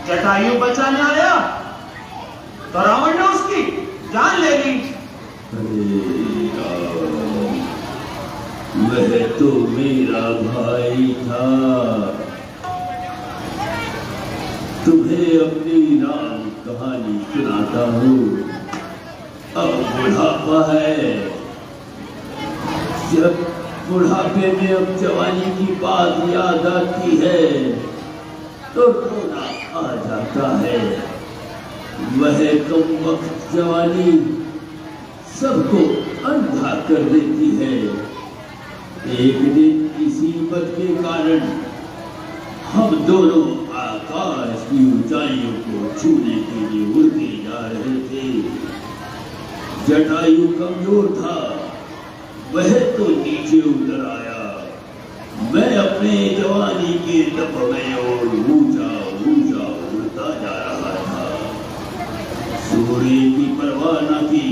जटायु बचाने आया तो रावण ने उसकी जान ले ली। वह तो मेरा भाई था। तुम्हें अपनी राम कहानी सुनाता हूँ। अब बुढ़ापा है, जब बुढ़ापे में अब जवानी की बात याद आती है तो रोना आ जाता है। वह कम वक्त जवानी सबको अंधा कर देती है। एक दिन इसी मत के कारण हम दोनों आकाश की ऊंचाइयों को छूने के लिए उड़ते जा रहे थे। जटायु कमजोर था, वह तो नीचे उतर आया। मैं अपने जवानी के तप में और ऊंचा ऊंचा उड़ता जा रहा था। सूर्य की परवाह न की।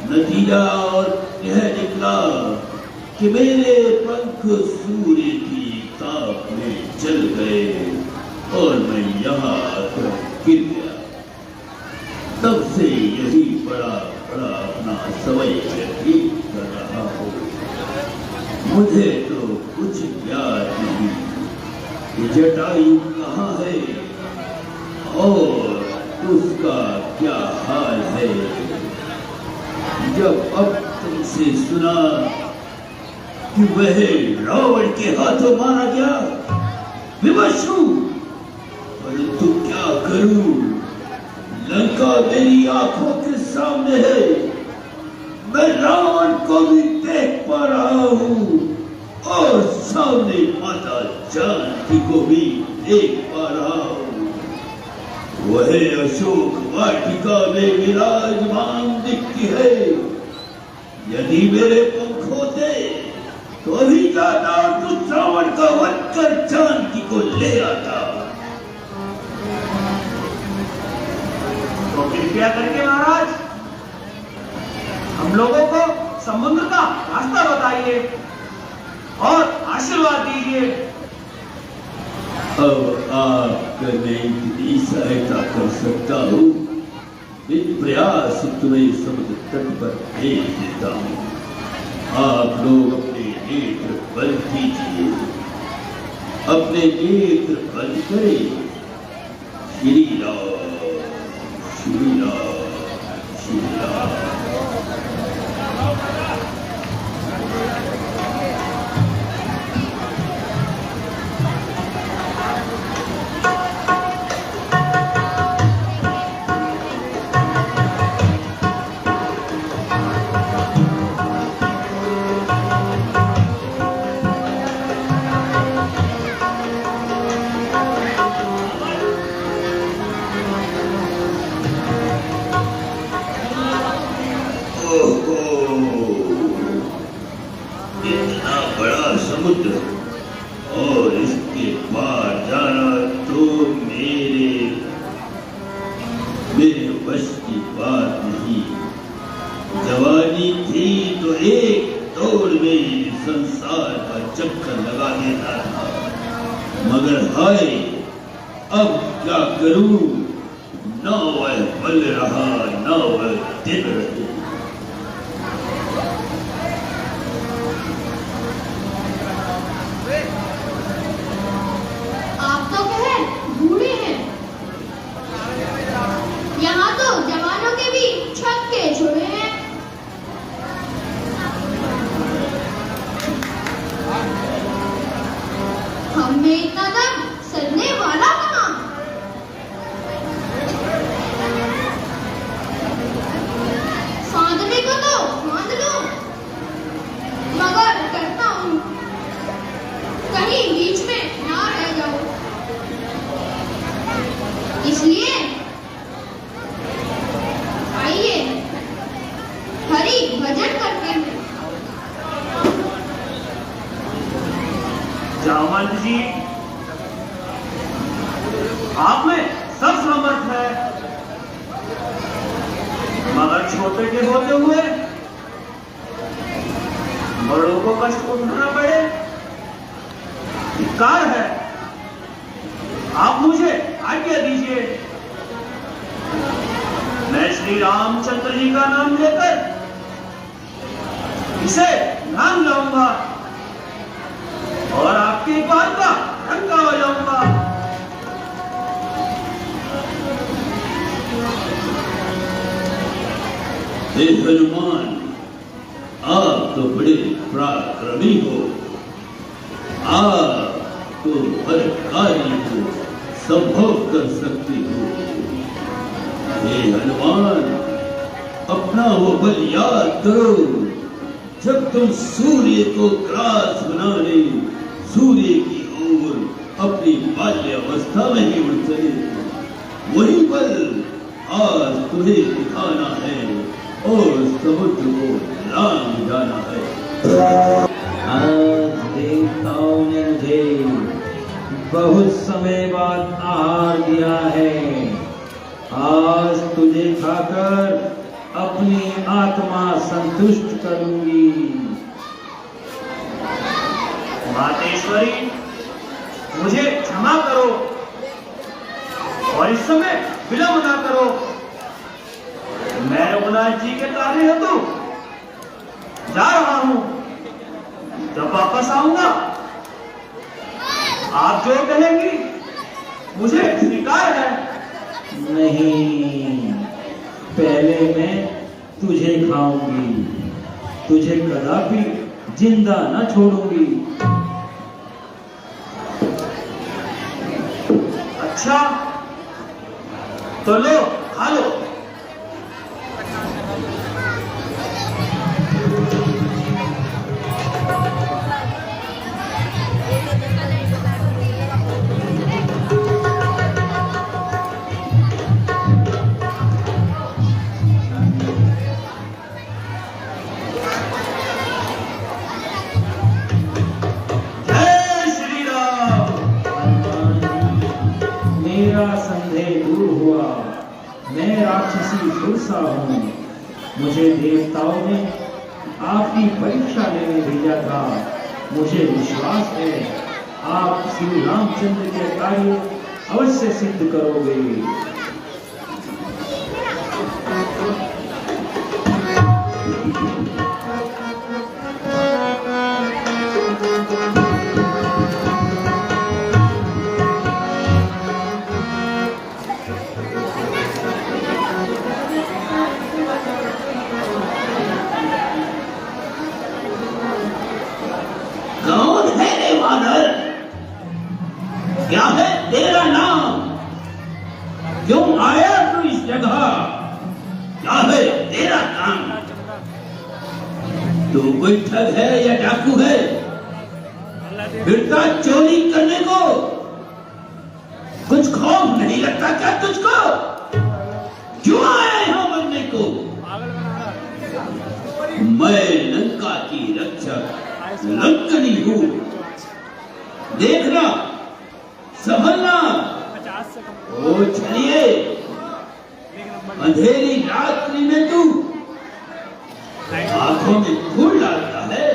नतीजा और यह निकला कि मेरे पंख सूर्य की ताप में जल गए और मैं यहाँ आकर गिर गया। तब से यही बड़ा बड़ा अपना समय व्यतीत कर रहा हूँ। मुझे तो कुछ याद नहीं कि जटायु कहाँ है और उसका क्या हाल है। जब अब तुमसे सुना कि वह रावण के हाथों मारा गया, विवश हूं, परंतु क्या करूं? लंका मेरी आंखों के सामने है। मैं रावण को भी देख पा रहा हूं और सामने माता जानकी को भी देख पा रहा हूं। वह अशोक वाटिका में विराजमान दिखती है। यदि मेरे पंख होते तो अभी जाता तो रावण का वध कर जानकी को ले आता। तो कृपया करके महाराज हम लोगों को समुद्र का रास्ता बताइए और आशीर्वाद दीजिए। अब आपका मैं इतनी सहायता कर सकता हूँ। इन प्रयास तुम्हें समुद्र तट पर भेज देता हूँ। आप लोग अपने नेत्र बंद कीजिए, अपने नेत्र बंद करें। श्री राम श्री राम श्री राम। और इसके पार जाना तो मेरे वश की बात नहीं। जवानी थी तो एक दौड़ में संसार का चक्कर लगा देता था, मगर हाय अब क्या करूं? न वह बल रहा न वह दिन रहे। जामवंत जी, आप में सब समर्थ है, मगर छोटे के होते हुए बड़ों को कष्ट उठाना पड़े, धिक्कार है। आप मुझे आज्ञा दीजिए। रामचंद्र जी का नाम लेकर इसे नाम लाऊंगा और आपके बाल का डंका बजाऊंगा। हे हनुमान, आप तो बड़े पराक्रमी हो। आप तो हर कार्य को संभव कर सकते हो। हे हनुमान, अपना वो बल याद करो जब तुम सूर्य को ग्रास बनाने सूर्य की ओर अपनी बाल्यावस्था में ही उड़ चले। वही बल आज तुम्हें दिखाना है और समुद्र को लांग जाना है। आज देवताओं ने मुझे बहुत समय बाद आहार दिया है। आज तुझे खाकर अपनी आत्मा संतुष्ट करूंगी। मातेश्वरी, मुझे क्षमा करो और इस समय विलंब ना करो। मैं रघुनाथ जी के कार्य हेतु जा रहा हूं। जब वापस आऊंगा आप जो कहेंगी मुझे स्वीकार है। नहीं, पहले मैं तुझे खाऊंगी, तुझे कदापि जिंदा न छोड़ूंगी। अच्छा, तो लो खा लो। मेरा संदेह दूर हुआ। मैं राक्षसी सुरसा हूँ। मुझे देवताओं ने आपकी परीक्षा लेने भेजा था। मुझे विश्वास है आप श्री रामचंद्र के कार्य अवश्य सिद्ध करोगे। कौन है रे वानर? क्या है तेरा नाम? क्यों आया तू इस जगह? क्या है तेरा काम? तू कोई ठग है या डाकू है? फिरता चोरी करने को? कुछ खौफ नहीं लगता क्या तुझको? क्यों आया यहां मरने को? मैं लंका की रक्षक लंकनी हूं। देखना, संभलना। ओ चलिए, अंधेरी रात्रि में तू आंखों में धूल डालता है।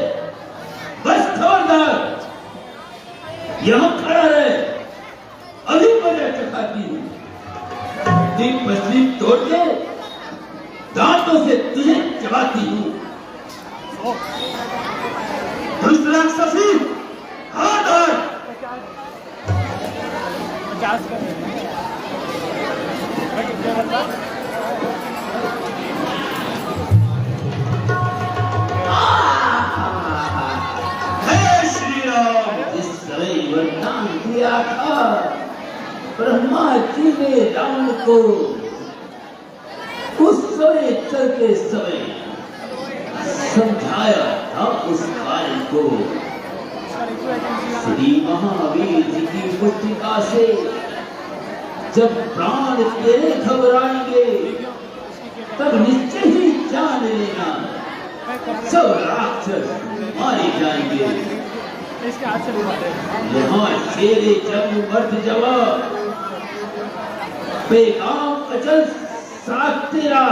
बस खबरदार, यहां खड़ा रहे। अभी मजा चखाती हूं। ठीक पसली तोड़ के दांतों से तुझे चबाती हूं। दुष्ट राक्षसी, खबरदार। हे श्री राम, जिस समय वरदान दिया था ब्रह्मा जी ने राम को, उस समय चलते समय समझाया था उस कार्य को। श्री महावीर जी की पुस्तिका से जब प्राण तेरे घबराएंगे तब निश्चय ही जान लेना सब राक्षस मारे जाएंगे। यहाँ शेरे जब मर्द जवाब पैगाम अचल साथ तेरा।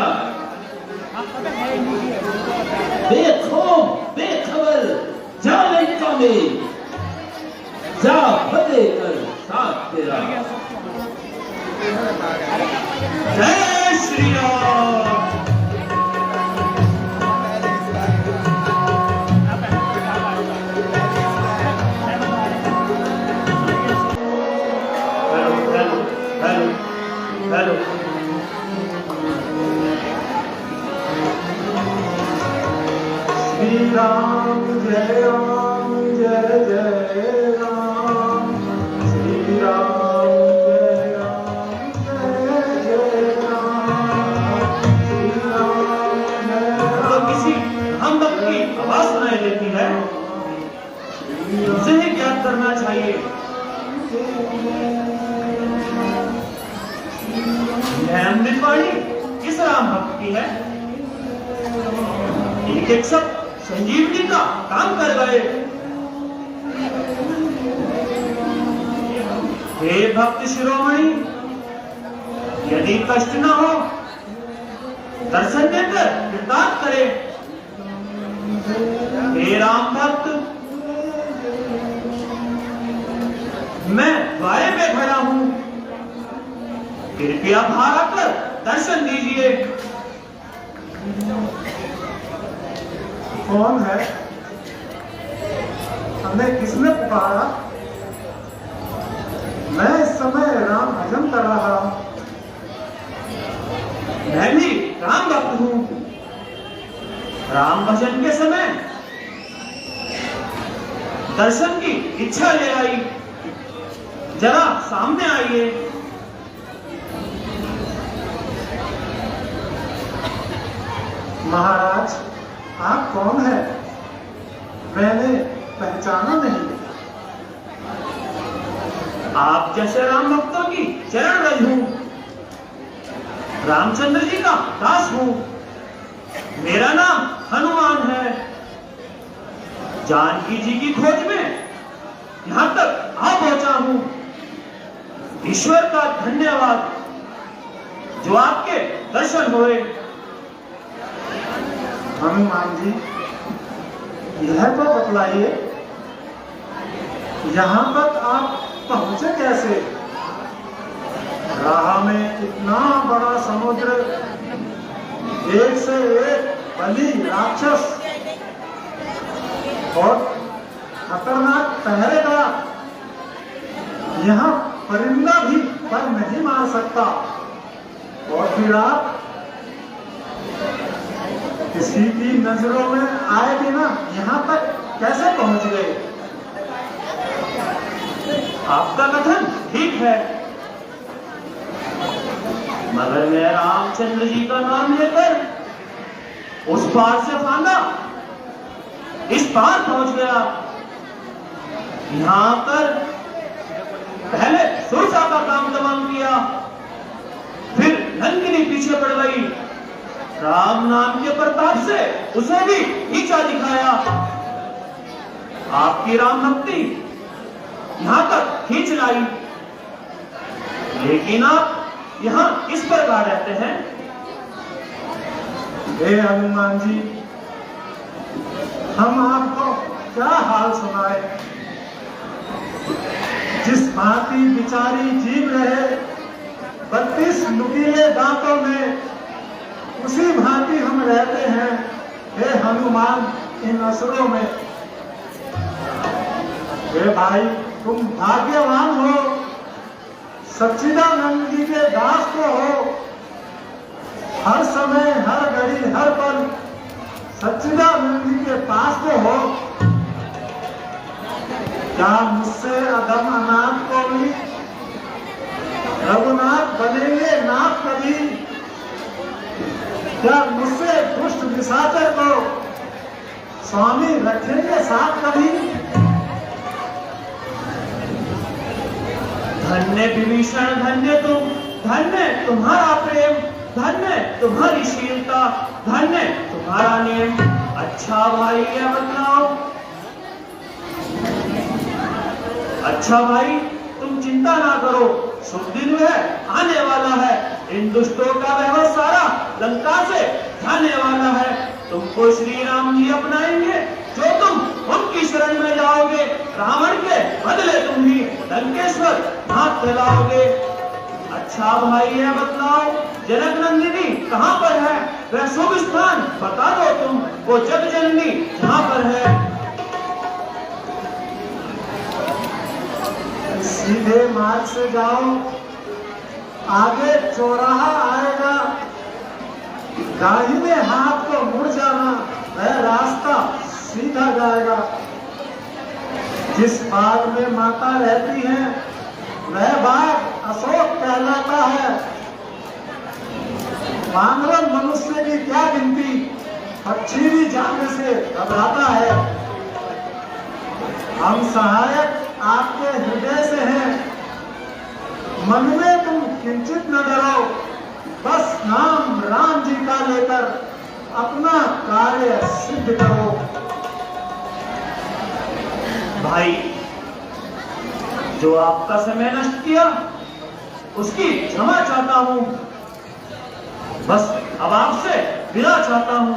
बेखौफ बेखबर जा लंका में, जा फतेह कर साथ तेरा। जय श्री राम। यह अमृतवाणी किस राम भक्त की है? एक एक सब संजीवनी का काम कर गए। हे भक्त शिरोमणि, यदि कष्ट न हो दर्शन देकर कृतार्थ करे। हे राम भक्त, मैं द्वारे में खड़ा हूं, कृपया बाहर आकर दर्शन दीजिए। कौन है? हमें किसने पुकारा? मैं इस समय राम भजन कर रहा हूं। मैं भी राम भक्त हूं। राम भजन के समय दर्शन की इच्छा ले आई। जरा सामने आइए। महाराज, आप कौन है? मैंने पहचाना नहीं। आप जैसे राम भक्तों की चरण रज हूं। रामचंद्र जी का दास हूं। मेरा नाम हनुमान है। जानकी जी की खोज में यहां तक आ पहुंचा हूं। ईश्वर का धन्यवाद जो आपके दर्शन हुए। हनुमान जी, यह तो बतलाइए, यहां तक आप पहुंचे कैसे? राह में इतना बड़ा समुद्र, एक से एक बलि राक्षस और खतरनाक पहरेदार। यहाँ परिंदा भी पर नहीं मार सकता, और फिर आप किसी की नजरों में आए बिना यहाँ तक कैसे पहुंच गए? आपका कथन ठीक है, मगर मैं रामचंद्र जी का नाम लेकर उस पार से फांदा इस पार पहुंच गया। यहां पर पहले सुरसा का काम तमाम किया, फिर नंदिनी पीछे पड़ गई। राम नाम के प्रताप से उसे भी नीचा दिखाया। आपकी राम भक्ति यहां तक खींच लाई, लेकिन आप यहां किस प्रकार रहते हैं? हे हनुमान जी, हम आपको क्या हाल सुनाए? जिस भांति बिचारी जीव रहे 32 नुकीले दांतों में, उसी भांति हम रहते हैं हे हनुमान इन असुरों में। हे भाई, तुम भाग्यवान हो, सच्चिदानंद जी के दास तो हो। हर समय, हर घड़ी, हर पल सच्चिदानंद जी के पास तो हो। क्या मुझसे अधम अनाथ को भी रघुनाथ बनेंगे नाथ कभी? क्या मुझसे दुष्ट निशाचर को स्वामी रखेंगे साथ कभी? धन्य विभीषण, धन्य तुम, धन्य तुम्हारा प्रेम, धन्य तुम्हारी शीलता, धन्य तुम्हारा नियम। अच्छा भाई, यह बतलाओ। अच्छा भाई, तुम चिंता ना करो, शुभ दिन है आने वाला है। इन दुष्टों का वह सारा लंका से जाने वाला है। तुमको श्री राम जी अपनाएंगे, जो तुम उनकी शरण में जाओगे। रावण के बदले तुम ही लंकेश्वर हाथ फैलाओगे। अच्छा भाई, यह बतलाओ, जनक नंदिनी कहाँ पर है? वह शुभ स्थान बता दो तुम, वो जग जननी जहाँ पर है। सीधे मार्ग से जाओ, आगे चौराहा आएगा, दाहिने हाथ को मुड़ जाना, वह रास्ता सीधा जाएगा। जिस बाग में माता रहती है वह बाग अशोक कहलाता है। वानर मनुष्य की क्या गिनती, पक्षी भी जाने से घबराता है। हम सहायक आपके हृदय से हैं, मन में तुम किंचित न डरो, बस नाम राम जी का लेकर अपना कार्य सिद्ध करो। भाई, जो आपका समय नष्ट किया उसकी क्षमा चाहता हूं। बस अब आपसे विदा चाहता हूं।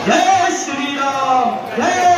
जय श्री राम, जय